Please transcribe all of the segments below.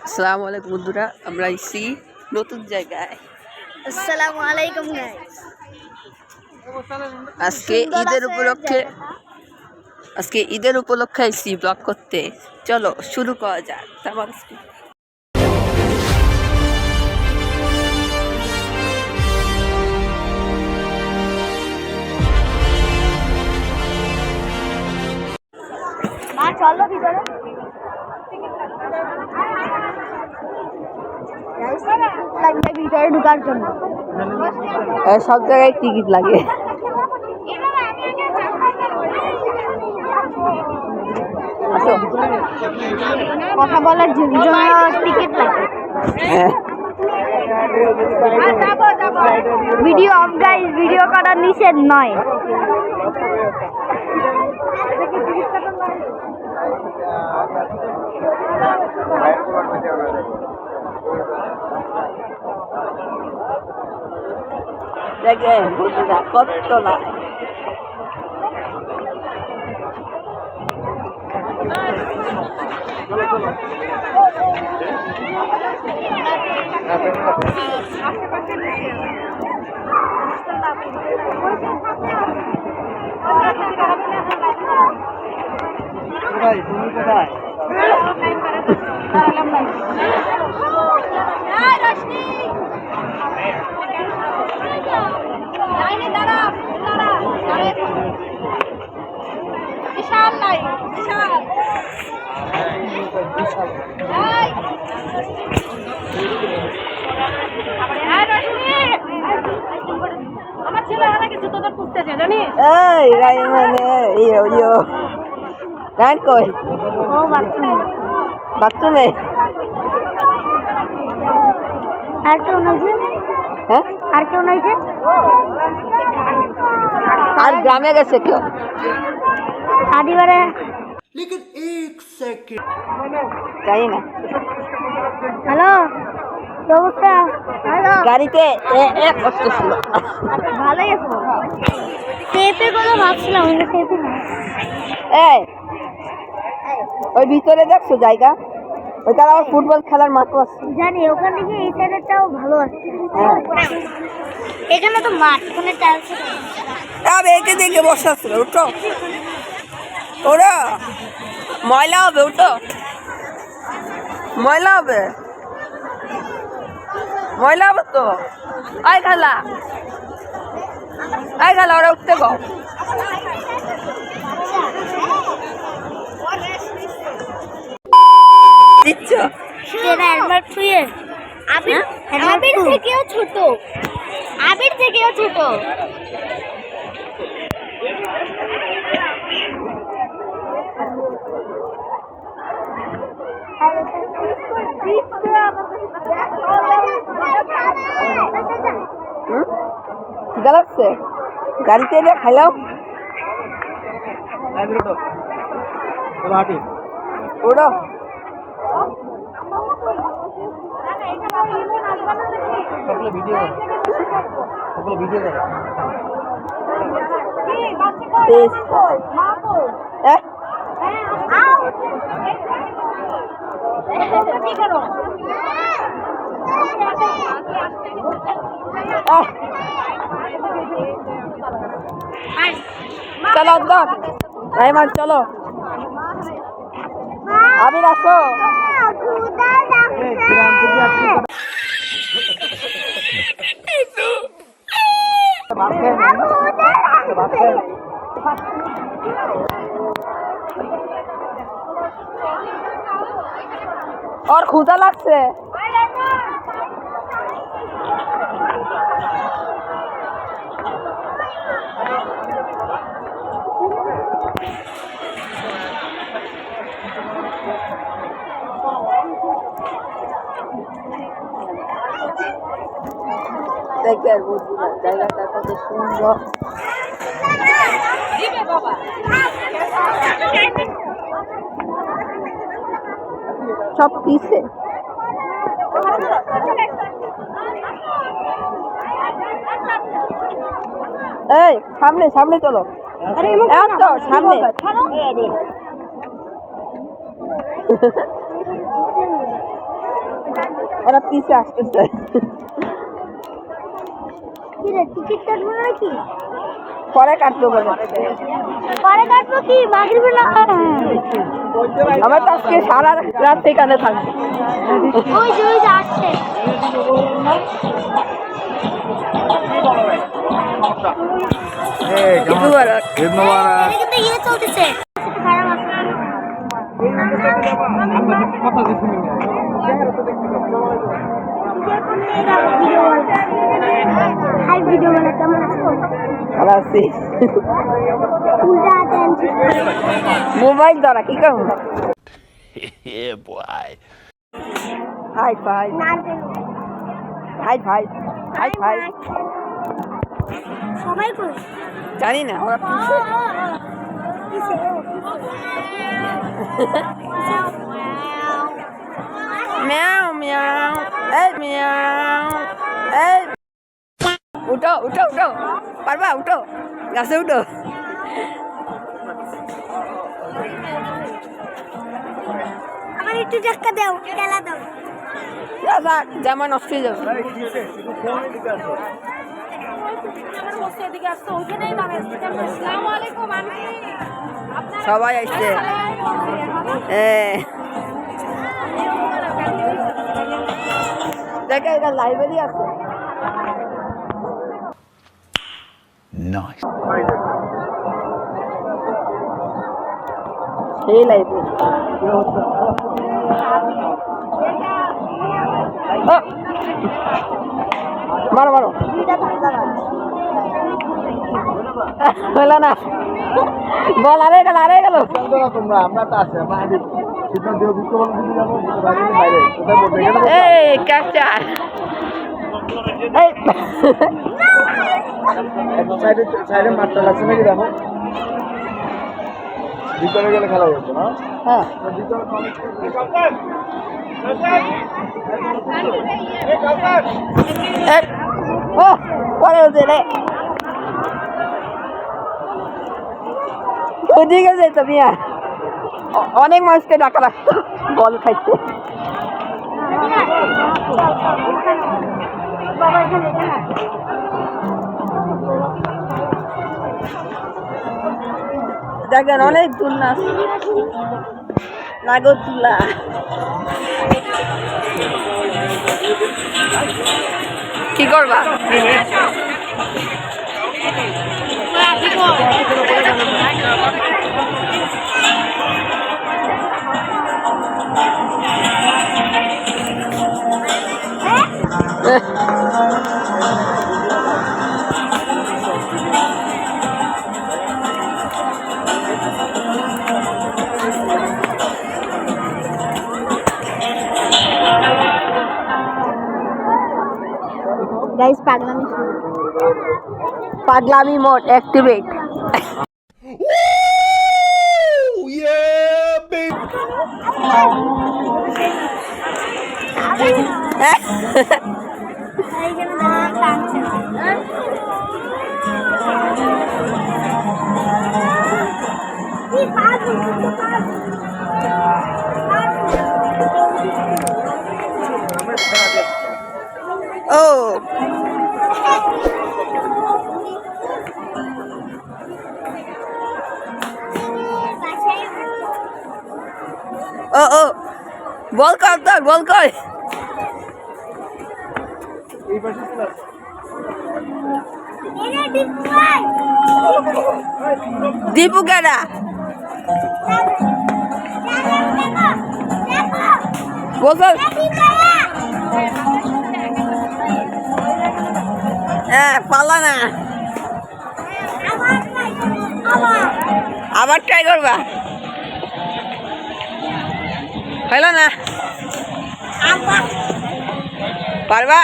আসসালামু আলাইকুম বন্ধুরা, আমরা আইছি নতুন জায়গায়। আসসালামু আলাইকুম গাইস। আজকে ঈদের উপলক্ষে আইছি ব্লগ করতে। চলো শুরু করা যাক। চলো ভিতরে। ভিতরে ঢোকার জন্য সব জায়গায় টিকিট লাগে। কথা বলার জন্য টিকিট লাগে। ভিডিও অফ গাইস, ভিডিও করা নিষেধ নয়। দেখেন বন্ধুরা কত না আমার ছেলে অনেক কিছু তোদের পুষতেছে জানিস। এই রাইমানে ইয়ো ইয়ো রাইন কই ও বাথরুমে আর কেউ নাই যে? হ্যাঁ, আর কেউ নাই যে? আর গ্রামে গেছে কেউ? আদিবারে लेकिन एक सेकंड জানি না। হ্যালো অবস্থা? হ্যালো গাড়িতে এক কষ্ট ছিল। ভালোই আছো? সেফে কোনো ভাবছিলাম আমি সেফে না। এই ওই ভিতরে দেখছো জায়গা? ওইটা আবার ফুটবল খেলার মাঠও আছে। জানি ওখান থেকে এই সাইডটাও ভালো আছে। হ্যাঁ, এখানে তো মাঠ, এখানে টাইলস। আরে একে দেখে বসে আসছিল। উঠো, ওরা ময়লা হবে। উঠো, ময়লা হবে, ময়লা হবে তো। আয় খালা, আয় খালা, ওরা উঠতে গো। দিচ্ছ আবির থেকেও ছোট, আবির থেকেও ছোট। খিদা লাগছে? গাড়িতে এলে খাইলাম। ওড়ো চলো রাইমান, চলো আবির আসো। और ক্ষুধা লাগছে। দেখেন বন্ধুরা জায়গাটা কত সুন্দর। সব পিছে এই সামনে সামনে চলো। তো সামনে ওরা পিছে আসতেছে। কি রে টিকিট কাটবো নাকি? পরে কাটবো বলে। পরে কাটবো কি মাগরিবে না? আমার তো আজকে সারা রাত এখানে থাকবে। ওই যে আসছে। কিন্তু ইয়ে চলতেছে। ভিডিও বানা কেমন আছো? ভালো আছি। উল্টা মোবাইল দ্বারা কি কেমন? Hi fi hi fi hi fi সবাই কই জানি না ওরা পিছে। মিয়াও মিয়াও এই মিয়াও এই উঠো উঠো উঠো পারবা উঠো গাছে উঠো। আমার একটু ধাক্কা দাও খেলা দাও। দাদা জামা নষ্ট হয়ে যাবে। সবাই আসছে। দেখে এটা লাইব্রেরি আছে। সেই লাইব্রেরি মারো মারো হলো না বল আরে গেল আরে গেল। এই ক্যাপচার সাইডে মাঠটা লাগছে নাকি দেখো ভিতরে গেলে খেলা হচ্ছে না। হ্যাঁ ও পরে হচ্ছে রে ওদিকে যেত মিয়া অনেক মানুষকে ডাকা রাখতো বল খাইতে। দেখেন অনেক দূর না নাগরদোলা। কি করবা? গাইস পাগলামি মোড অ্যাক্টিভেট। ও ও ও বল কর তোর বল কর। দীপু কেডা বল হ্যাঁ পালা না আবার ট্রাই করবা হইলো না পারবা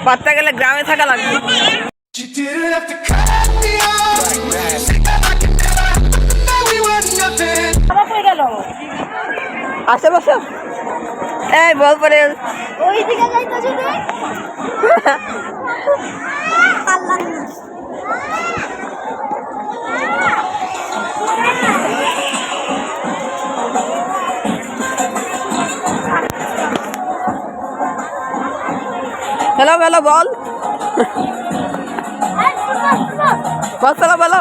পারতে গেলে গ্রামে থাকা লাগবে। আশেপাশে এই বল পরে ওই দিকে যাইতেছে খেলো খেলো বল বল খেলো বলো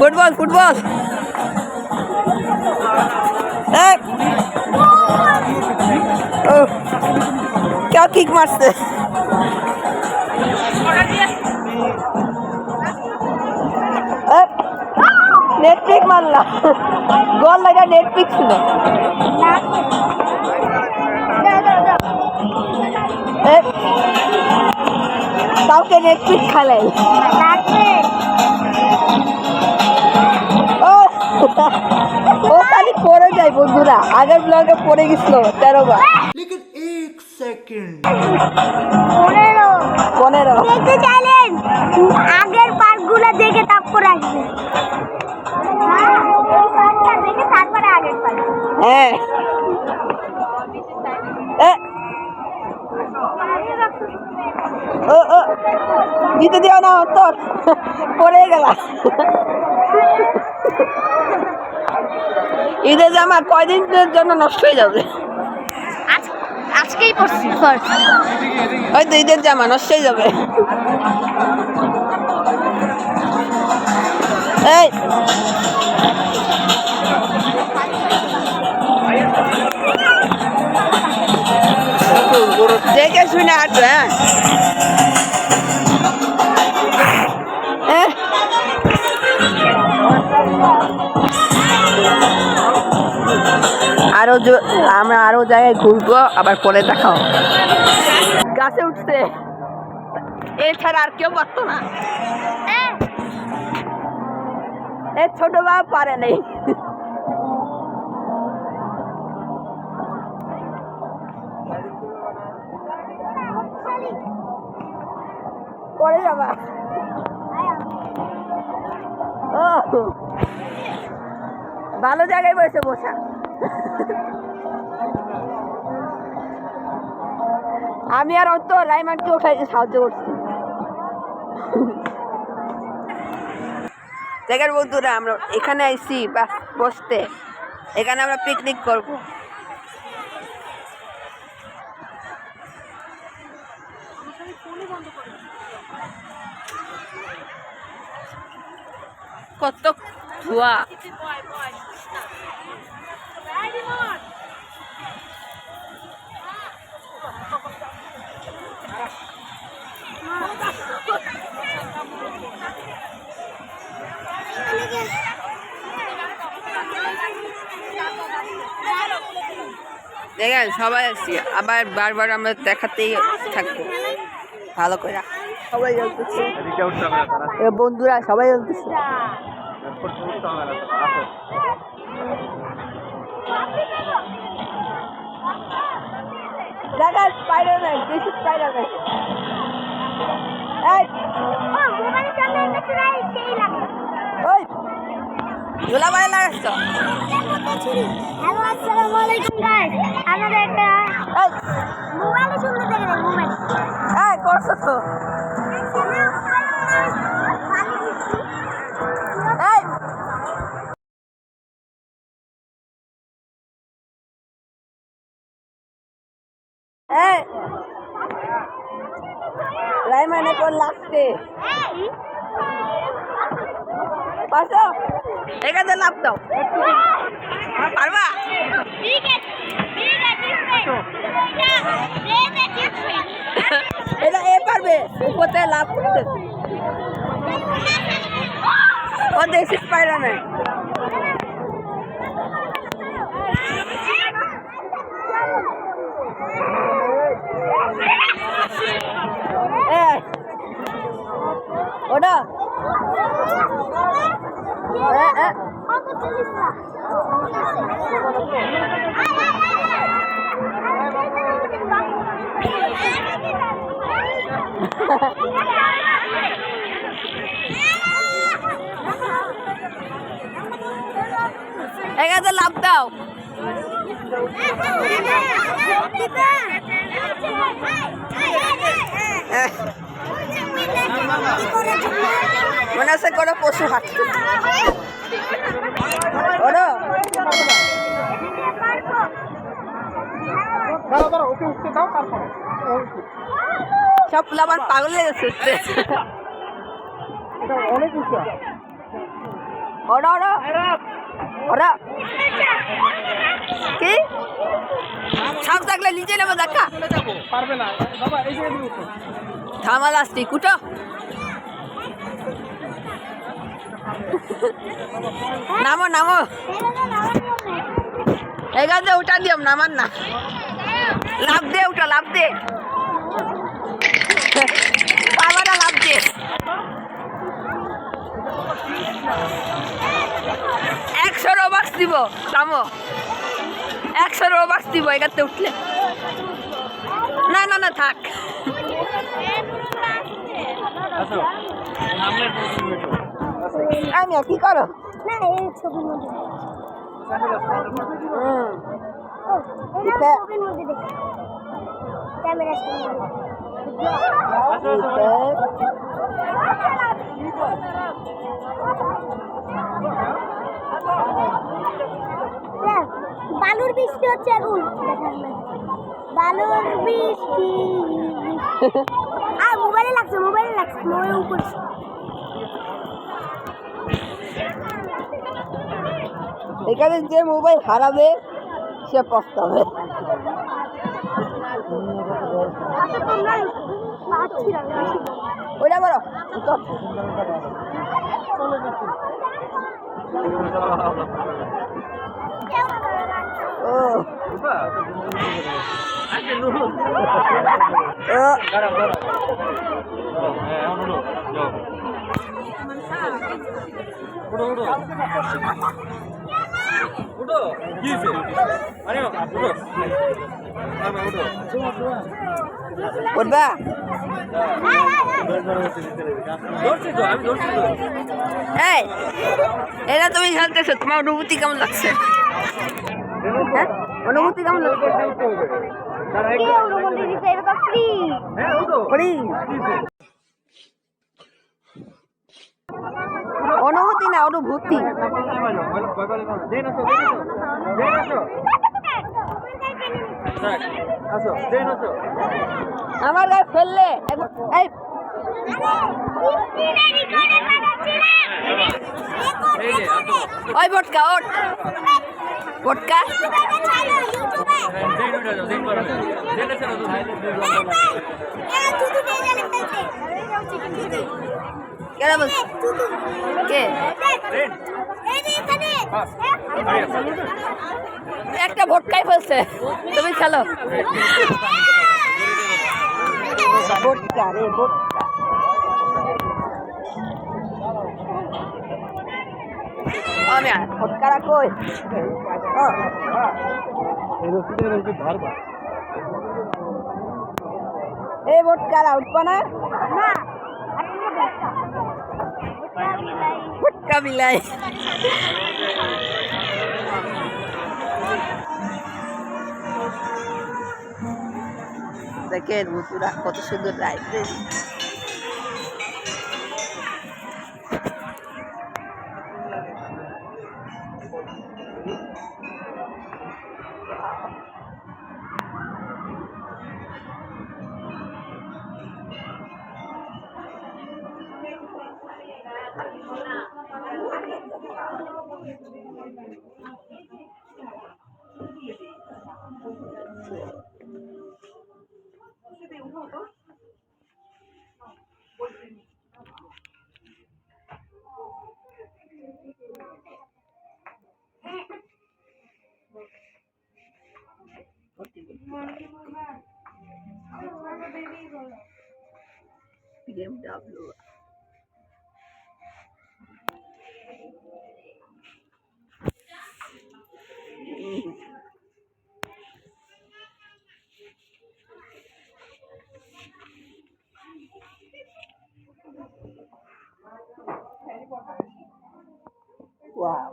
ফুটবল ফুটবল क्या किक मारते नेट पिक मारला गोल लगा नेट पिक ছিল কাউকে নেট পিক খেলে ও খালি পড়ে যায় বন্ধুরা আগের ব্লগে পড়ে গেছিল 13 বার लेकिन एक सेकंड 15 দেখতে চাইলেন আগের পার্টগুলো দেখে তারপর আসবে দেখে তারপরে আগের পার্ট হ্যাঁ দিতে দিও না তোর পড়ে গেল ঈদের জামা কয়দিনের জন্য নষ্ট হয়ে যাবে আজকেই পড়ছি ফার্স্ট হয়তো ঈদের জামা নষ্ট হয়ে যাবে এই দেখে শুনে হাঁটবে হ্যাঁ আরো আমরা আরো জায়গায় ঘুরবো আবার পরে দেখাও গাছে উঠছে এছাড়া আর কেউ পারতো না এ ছোট বাবা পারে নেই পরে যাবা ও ভালো জায়গায় বসে বসা আমি আর অত রাইমানকে উঠাইতে সাহায্য করছি জায়গার বন্ধুরা আমরা এখানে আইছি বসতে এখানে আমরা পিকনিক করব কত ধোয়া দেখেন সবাই আসছি আবার বারবার আমরা দেখাতেই থাকবো ভালো করে সবাই জ্বলতেছে বন্ধুরা সবাই জ্বলতেছে দেখা স্পাইডারম্যান দিস ইজ স্পাইডারম্যান এই মোবাইলের সামনে একটা চুরাই সেই লাগে ওই ঝোলা বাইরে লাগাচ্ছ হ্যালো আসসালামু আলাইকুম গাইস আমাদের একটা মোবাইলের সামনে দেখেন মোবাইল এই করছো তো এই এই রাইমানে কোন লাগছে পারছো এখানে লাভ দাও পারবা এটা এ পারবে উপরে লাভ করতে ও দেখছি স্পাইডারম্যান ওটা এখানে লাভ দাও মনে আছে কোনো পশু হাঁটছে ওকে উঠতে দাও তারপরে সব ফুল আমার পাগল হয়ে গেছে উঠতে। এটা অনেক উঁচা। ওরা ওরা ওরা কি সাপ থাকলে নিচে নেবো দেখা পারবে না বাবা, এই যে এদিকে উঠো। থামাল আসছি কুটো নামো নামো এখান থেকে উঠা দিও নামান না লাভ দে উঠা লাভ দে বাবারা লাভ দে 100 রোবাক্স দিব নামো 100 রোবাক্স দিব এখান থেকে উঠলে না না না থাক আমি কি করো না এই ছবির মধ্যে ছবির মধ্যে দেখ ক্যামেরার সামনে বালুর বৃষ্টি হচ্ছে এখন বালুর বৃষ্টি আর মোবাইলে লাগছে মোবাইল উপর এখানে যে মোবাইল হারাবে সে পস্তাবে ওইটা বলো উঠবা এই এটা তুমি খেলতেছো তোমার অনুভূতি কেমন লাগছে হ্যাঁ অনুভূতি কেমন লাগছে অনুভূতি না অনুভূতি আমার গায়ে ফেললে এই ওই বটকা ওট বটকা কেন বলছ কে একটা ভটকাই ফেলছে তুমি খেলো ভটকা রে ভটকা আমি ভটকারা কই এই ভটকারা উঠবা না ভটকা বিলাই দেখেন বন্ধুরা কত সুন্দর লাইব্রেরি BMW wow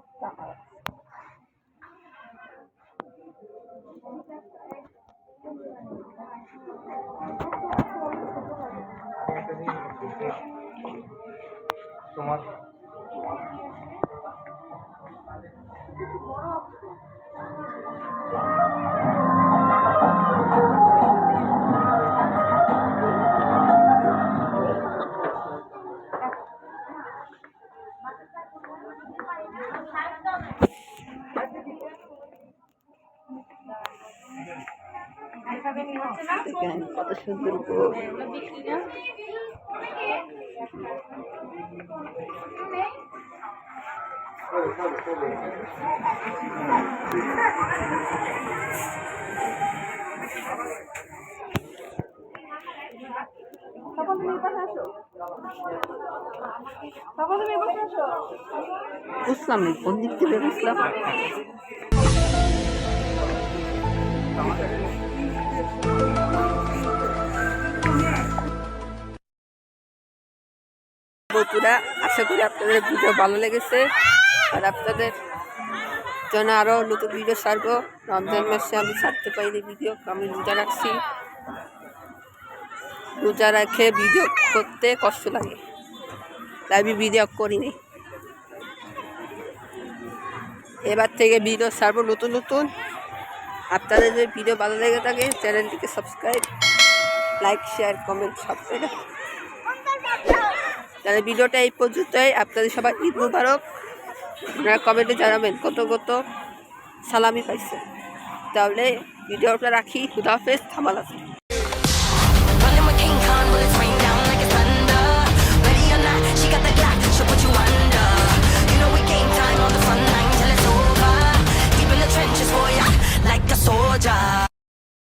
তোমার দেখেন কত সুন্দর গোল। বুঝলাম না কোন দিক থেকে বুঝলাম। বন্ধুরা, আশা করি আপনাদের ভিডিও ভালো লেগেছে, আর আপনাদের জন্য আরও নতুন ভিডিও ছাড়বো। রমজান মাসে আমি ছাড়তে পারিনি ভিডিও, আমি রোজা রাখছি। রোজা রেখে ভিডিও করতে কষ্ট লাগে, তাই আমি ভিডিও করিনি। এবার থেকে ভিডিও ছাড়বো নতুন নতুন। আপনাদের যদি ভিডিও ভালো লেগে থাকে চ্যানেলটিকে সাবস্ক্রাইব, লাইক, শেয়ার, কমেন্ট সব করে। তাহলে ভিডিওটা এই পর্যন্তই। আপনাদের সবাই ঈদ মুবারক। আপনারা কমেন্টে জানাবেন কত কত সালামি পাইছে। তাহলে ভিডিওটা রাখি। খুদা হাফেজ। থামাল আছে।